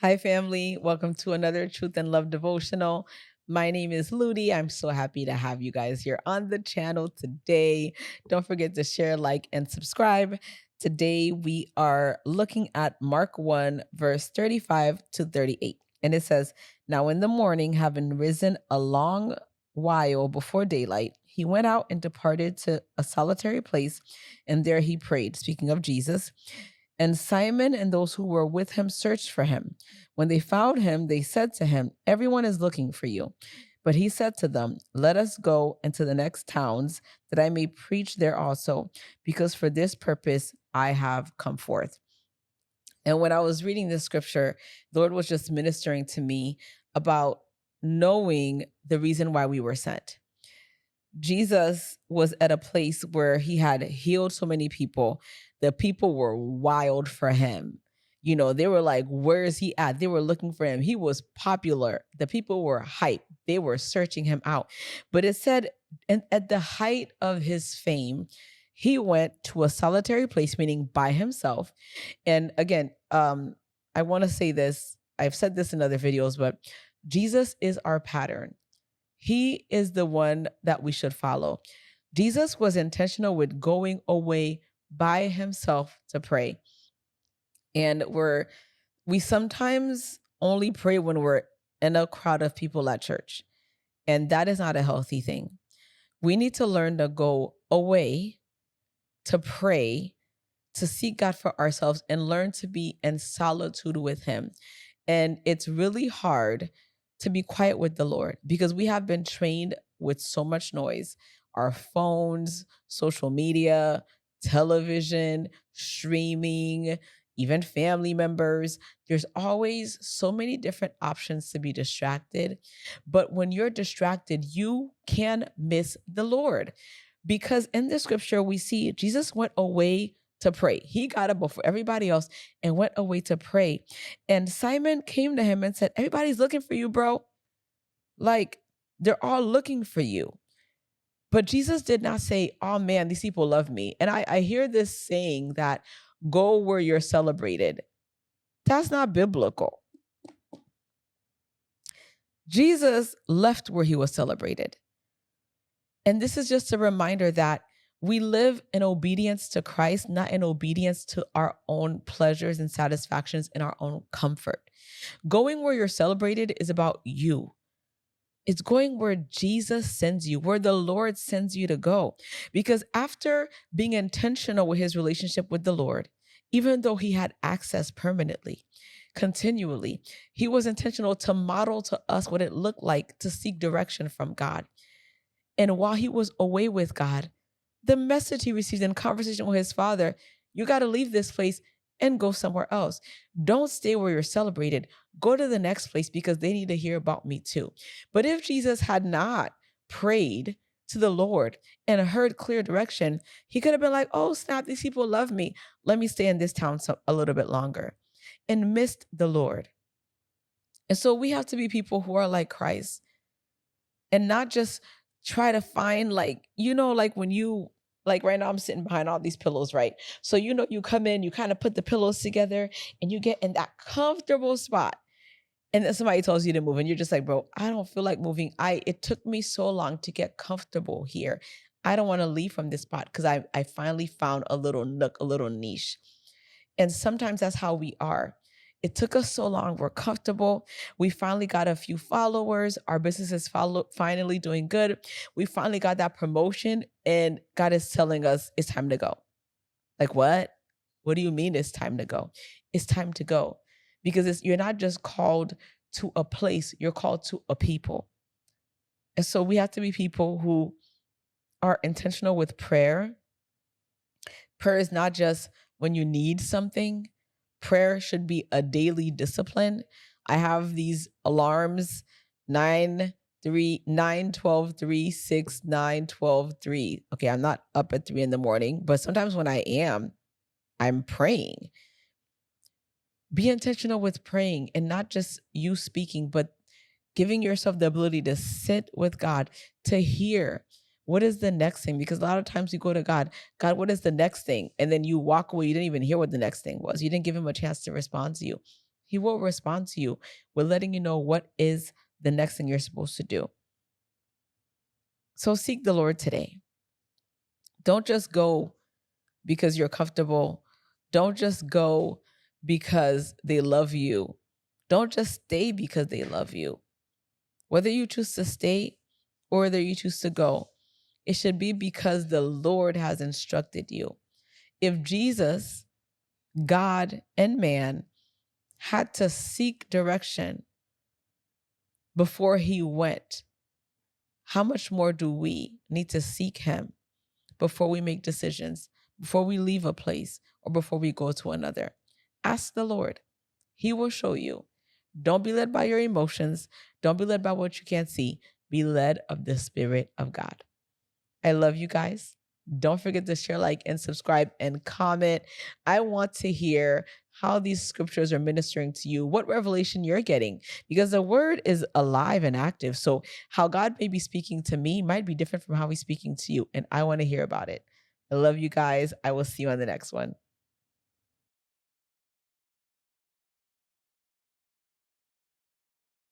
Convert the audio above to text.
Hi, family. Welcome to another Truth and Love devotional. My name is Ludi. I'm so happy to have you guys here on the channel today. Don't forget to share, like, and subscribe. Today, we are looking at Mark 1, verse 35 to 38. And it says, "Now in the morning, having risen a long while before daylight, he went out and departed to a solitary place, and there he prayed," speaking of Jesus. "And Simon and those who were with him searched for him. When they found him, they said to him, 'Everyone is looking for you.' But he said to them, 'Let us go into the next towns, that I may preach there also, because for this purpose I have come forth.'" And when I was reading this scripture, the Lord was just ministering to me about knowing the reason why we were sent. Jesus was at a place where he had healed so many people. The people were wild for him. They were like, "Where is he at?" They were looking for him. He was popular. The people were hyped. They were searching him out. But it said, and at the height of his fame, he went to a solitary place, meaning by himself. And again, I want to say this. I've said this in other videos, but Jesus is our pattern. He is the one that we should follow. Jesus was intentional with going away by himself to pray. And we sometimes only pray when we're in a crowd of people at church. And that is not a healthy thing. We need to learn to go away to pray, to seek God for ourselves, and learn to be in solitude with him. And it's really hard to be quiet with the Lord because we have been trained with so much noise. Our phones, social media, television, streaming, even family members. There's always so many different options to be distracted. But when you're distracted, you can miss the Lord. Because in the scripture, we see Jesus went away to pray. He got up before everybody else and went away to pray. And Simon came to him and said, "Everybody's looking for you, bro. Like, they're all looking for you." But Jesus did not say, "Oh man, these people love me." And I hear this saying that go where you're celebrated. That's not biblical. Jesus left where he was celebrated. And this is just a reminder that we live in obedience to Christ, not in obedience to our own pleasures and satisfactions and our own comfort. Going where you're celebrated is about you. It's going where Jesus sends you, where the Lord sends you to go. Because after being intentional with his relationship with the Lord, even though he had access permanently, continually, he was intentional to model to us what it looked like to seek direction from God. And while he was away with God, the message he received in conversation with his father, "You got to leave this place and go somewhere else. Don't stay where you're celebrated. Go to the next place because they need to hear about me too." But if Jesus had not prayed to the Lord and heard clear direction, he could have been like, "Oh, snap, these people love me. Let me stay in this town a little bit longer," and missed the Lord. And so we have to be people who are like Christ and not just try to find like when you like right now I'm sitting behind all these pillows, right? So you come in, you kind of put the pillows together and you get in that comfortable spot. And then somebody tells you to move and you're just like, "Bro, I don't feel like moving. It took me so long to get comfortable here. I don't want to leave from this spot because I finally found a little nook, a little niche." And sometimes that's how we are. It took us so long. We're comfortable. We finally got a few followers. Our business is finally doing good. We finally got that promotion, and God is telling us it's time to go. Like, what? What do you mean it's time to go? It's time to go because you're not just called to a place, you're called to a people. And so we have to be people who are intentional with prayer. Prayer is not just when you need something. Prayer should be a daily discipline. I have these alarms: 9, 3, 9, 12, 3, 6, 9, 12, 3. Okay, I'm not up at 3 in the morning, but sometimes when I am, I'm praying. Be intentional with praying and not just you speaking, but giving yourself the ability to sit with God, to hear what is the next thing. Because a lot of times you go to God, "God, what is the next thing?" And then you walk away. You didn't even hear what the next thing was. You didn't give him a chance to respond to you. He will respond to you with letting you know what is the next thing you're supposed to do. So seek the Lord today. Don't just go because you're comfortable. Don't just go because they love you. Don't just stay because they love you. Whether you choose to stay or whether you choose to go, it should be because the Lord has instructed you. If Jesus, God, and man had to seek direction before he went, how much more do we need to seek him before we make decisions, before we leave a place, or before we go to another? Ask the Lord. He will show you. Don't be led by your emotions. Don't be led by what you can't see. Be led of the Spirit of God. I love you guys. Don't forget to share, like, and subscribe and comment. I want to hear how these scriptures are ministering to you, what revelation you're getting, because the word is alive and active. So how God may be speaking to me might be different from how he's speaking to you. And I want to hear about it. I love you guys. I will see you on the next one.